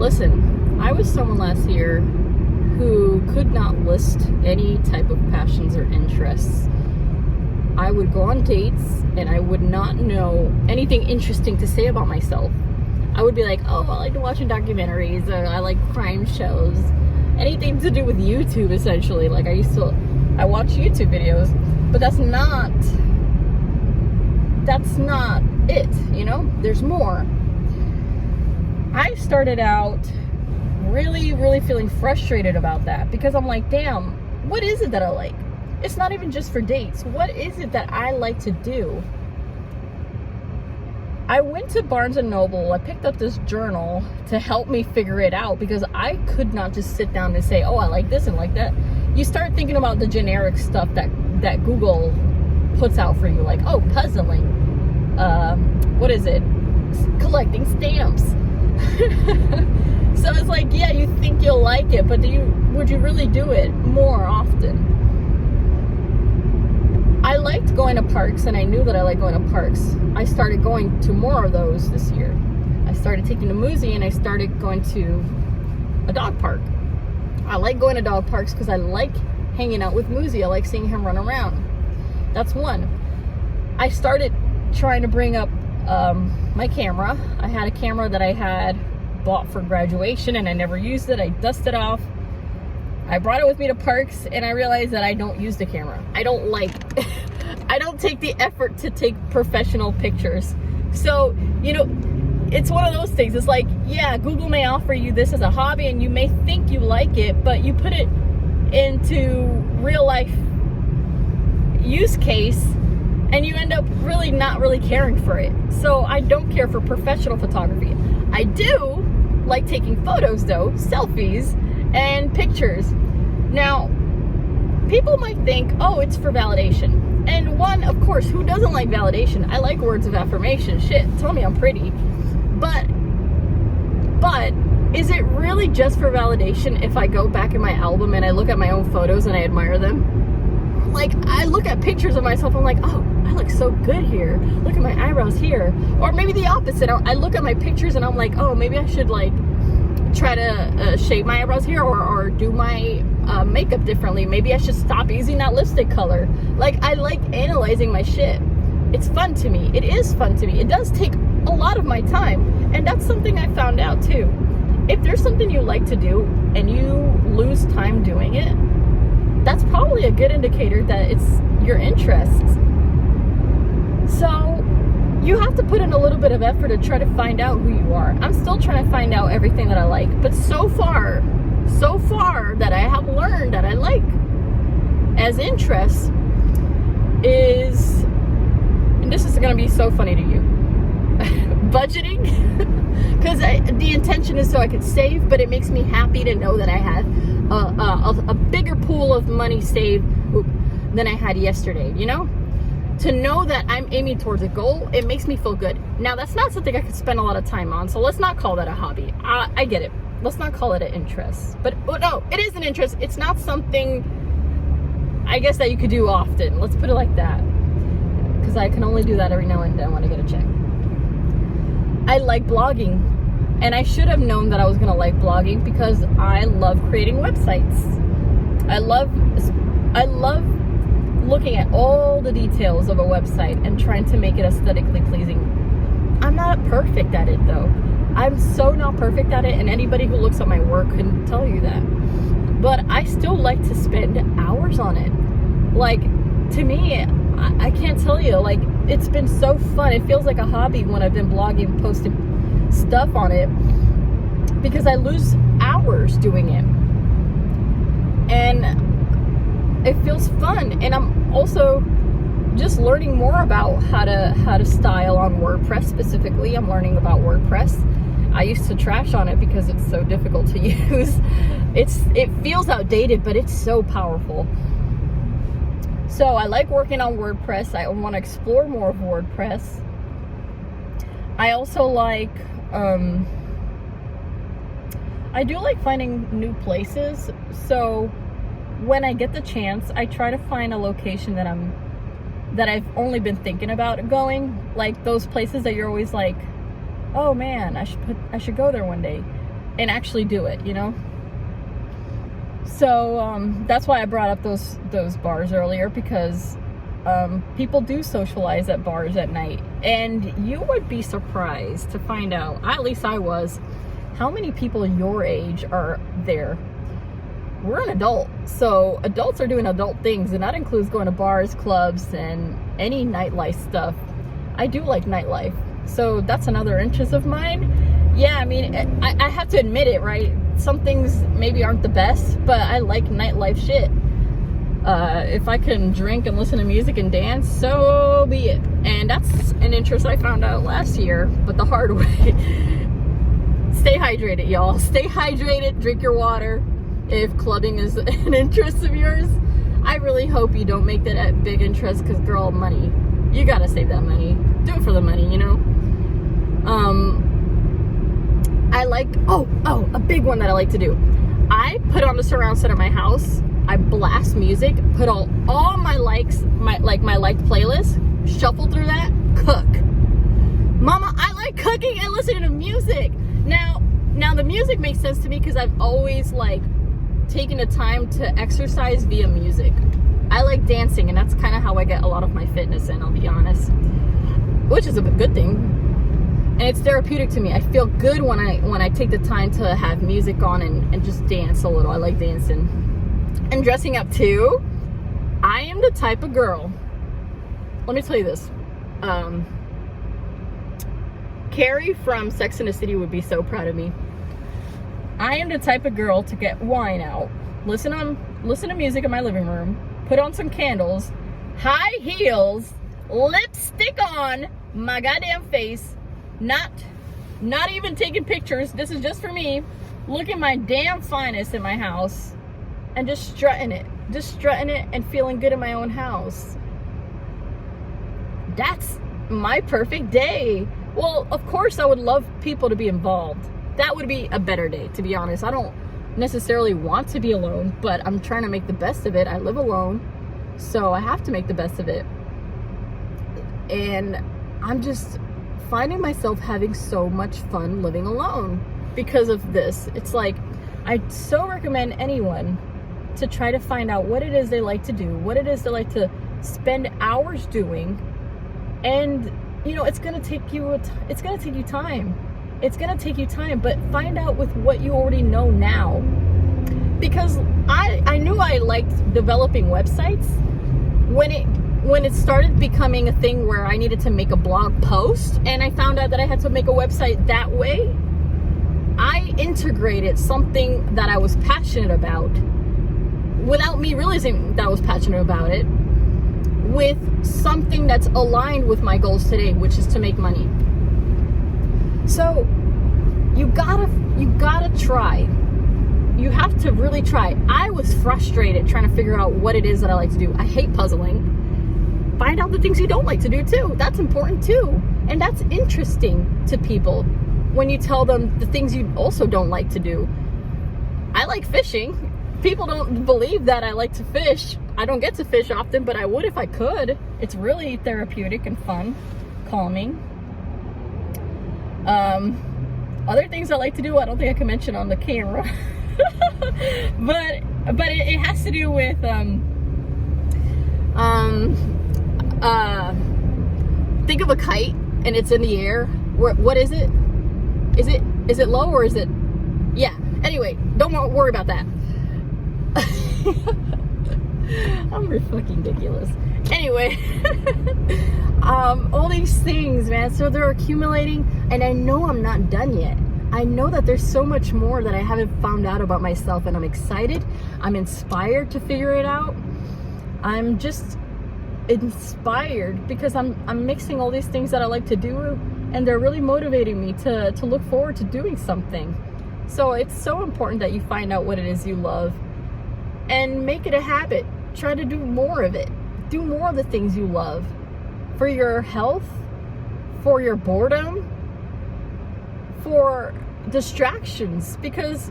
Listen, I was someone last year who could not list any type of passions or interests. I would go on dates and I would not know anything interesting to say about myself. I would be like, oh, I like watching documentaries, or I like crime shows, anything to do with YouTube, essentially. Like I watch YouTube videos, but that's not it, you know? There's more. I started out really, really feeling frustrated about that because I'm like, damn, what is it that I like? It's not even just for dates. What is it that I like to do? I went to Barnes & Noble. I picked up this journal to help me figure it out because I could not just sit down and say, oh, I like this and like that. You start thinking about the generic stuff that Google puts out for you, like, oh, puzzling. What is it? Collecting stamps. So it's like, yeah, you think you'll like it, but would you really do it more often? I liked going to parks, and I knew that I liked going to parks. I started going to more of those this year. I started taking the Muzi, and I started going to a dog park. I like going to dog parks because I like hanging out with Muzi. I like seeing him run around. That's one. I started trying to bring up my camera. I had a camera that I had bought for graduation, and I never used it. I dusted off. I brought it with me to parks, and I realized that I don't use the camera. I don't take the effort to take professional pictures. So, you know, it's one of those things. It's like, yeah, Google may offer you this as a hobby, and you may think you like it, but you put it into real life use case, and you end up really not really caring for it. So I don't care for professional photography. I do like taking photos though, selfies and pictures. Now, people might think, oh, it's for validation. And one, of course, who doesn't like validation? I like words of affirmation. Shit, tell me I'm pretty. But is it really just for validation if I go back in my album and I look at my own photos and I admire them? Like, I look at pictures of myself, I'm like, oh, I look so good here. Look at my eyebrows here. Or maybe the opposite. I look at my pictures and I'm like, oh, maybe I should like try to shave my eyebrows here or do my makeup differently. Maybe I should stop using that lipstick color. Like, I like analyzing my shit. It's fun to me. It is fun to me. It does take a lot of my time. And that's something I found out too. If there's something you like to do and you lose time doing it, that's probably a good indicator that it's your interests. So you have to put in a little bit of effort to try to find out who you are. I'm still trying to find out everything that I like, but so far that I have learned that I like as interests is, and this is going to be so funny to you, budgeting. Because the intention is so I could save, but it makes me happy to know that I have a bigger pool of money saved than I had yesterday, you know? To know that I'm aiming towards a goal, it makes me feel good. Now, that's not something I could spend a lot of time on, so let's not call that a hobby. I get it. Let's not call it an interest. But no, it is an interest. It's not something, I guess, that you could do often. Let's put it like that. Because I can only do that every now and then when I get a check. I like blogging, and I should have known that I was gonna like blogging because I love creating websites. I love looking at all the details of a website and trying to make it aesthetically pleasing. I'm not perfect at it though. I'm so not perfect at it, and anybody who looks at my work can tell you that. But I still like to spend hours on it. Like, to me, I can't tell you, like, it's been so fun. It feels like a hobby when I've been blogging, posting stuff on it, because I lose hours doing it. And it feels fun. And I'm also just learning more about how to style on WordPress specifically. I'm learning about WordPress. I used to trash on it because it's so difficult to use. It feels outdated, but it's so powerful. So I like working on WordPress. I want to explore more of WordPress. I also like, I do like finding new places. So when I get the chance, I try to find a location that I've only been thinking about going. Like those places that you're always like, oh man, I should go there one day. and actually do it, you know? So that's why I brought up those bars earlier, because people do socialize at bars at night, and you would be surprised to find out, at least I was, how many people your age are there. We're an adult, so adults are doing adult things, and that includes going to bars, clubs, and any nightlife stuff. I do like nightlife, so that's another interest of mine. Yeah, I mean, I have to admit it, right? Some things maybe aren't the best, but I like nightlife shit. If I can drink and listen to music and dance, so be it. And that's an interest I found out last year, but the hard way. Stay hydrated, y'all. Stay hydrated, drink your water. If clubbing is an interest of yours, I really hope you don't make that a big interest, because girl, money. You gotta save that money. Do it for the money, you know? I like, a big one that I like to do. I put on the surround sound at my house. I blast music, put all my likes, my liked playlist, shuffle through that, cook. Mama, I like cooking and listening to music. Now the music makes sense to me because I've always like taken the time to exercise via music. I like dancing, and that's kind of how I get a lot of my fitness in, I'll be honest, which is a good thing. And it's therapeutic to me. I feel good when I take the time to have music on and just dance a little. I like dancing. And dressing up too. I am the type of girl, let me tell you this. Carrie from Sex and the City would be so proud of me. I am the type of girl to get wine out, listen to music in my living room, put on some candles, high heels, lipstick on my goddamn face, not even taking pictures, this is just for me, looking my damn finest in my house, and just strutting it and feeling good in my own house. That's my perfect day. Well, of course I would love people to be involved. That would be a better day, to be honest. I don't necessarily want to be alone, but I'm trying to make the best of it. I live alone, so I have to make the best of it. And I'm just finding myself having so much fun living alone because of this. It's like, I so recommend anyone to try to find out what it is they like to do, what it is they like to spend hours doing. And you know, it's gonna take you time. It's gonna take you time, but find out with what you already know now. Because I knew I liked developing websites when it started becoming a thing where I needed to make a blog post, and I found out that I had to make a website that way. I integrated something that I was passionate about, without me realizing that I was passionate about it, with something that's aligned with my goals today, which is to make money. So you gotta try. You have to really try. I was frustrated trying to figure out what it is that I like to do. I hate puzzling. Find out the things you don't like to do too. That's important too. And that's interesting to people when you tell them the things you also don't like to do. I like fishing. People don't believe that I like to fish. I don't get to fish often, but I would if I could. It's really therapeutic and fun, calming. Other things I like to do, I don't think I can mention on the camera. but it has to do with think of a kite and it's in the air. What is it? Is it low or is it? Yeah. Anyway, don't worry about that. I'm fucking ridiculous. Anyway, all these things, man. So they're accumulating, and I know I'm not done yet. I know that there's so much more that I haven't found out about myself, and I'm excited. I'm inspired to figure it out. I'm just inspired because I'm mixing all these things that I like to do, and they're really motivating me to look forward to doing something. So it's so important that you find out what it is you love and make it a habit. Try to do more of it. Do more of the things you love for your health, for your boredom, for distractions. Because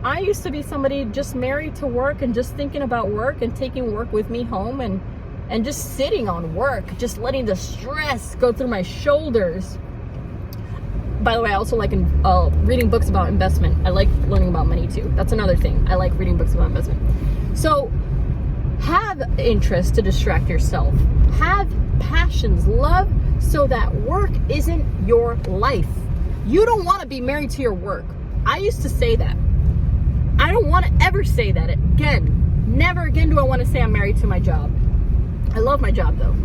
I used to be somebody just married to work and just thinking about work and taking work with me home and just sitting on work, just letting the stress go through my shoulders. by the way, I also like reading books about investment. I like learning about money too. That's another thing. I like reading books about investment. So have interests to distract yourself. Have passions, love, so that work isn't your life. You don't want to be married to your work. I used to say that. I don't want to ever say that again. Never again do I want to say I'm married to my job. I love my job though.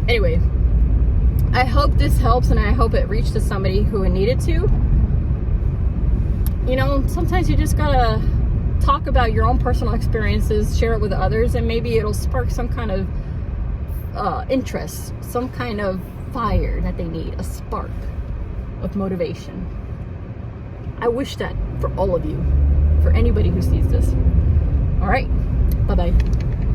Anyway, I hope this helps, and I hope it reached to somebody who it needed to. You know, sometimes you just gotta talk about your own personal experiences, share it with others, and maybe it'll spark some kind of interest, some kind of fire that they need, a spark of motivation. I wish that for all of you, for anybody who sees this. All right, bye-bye.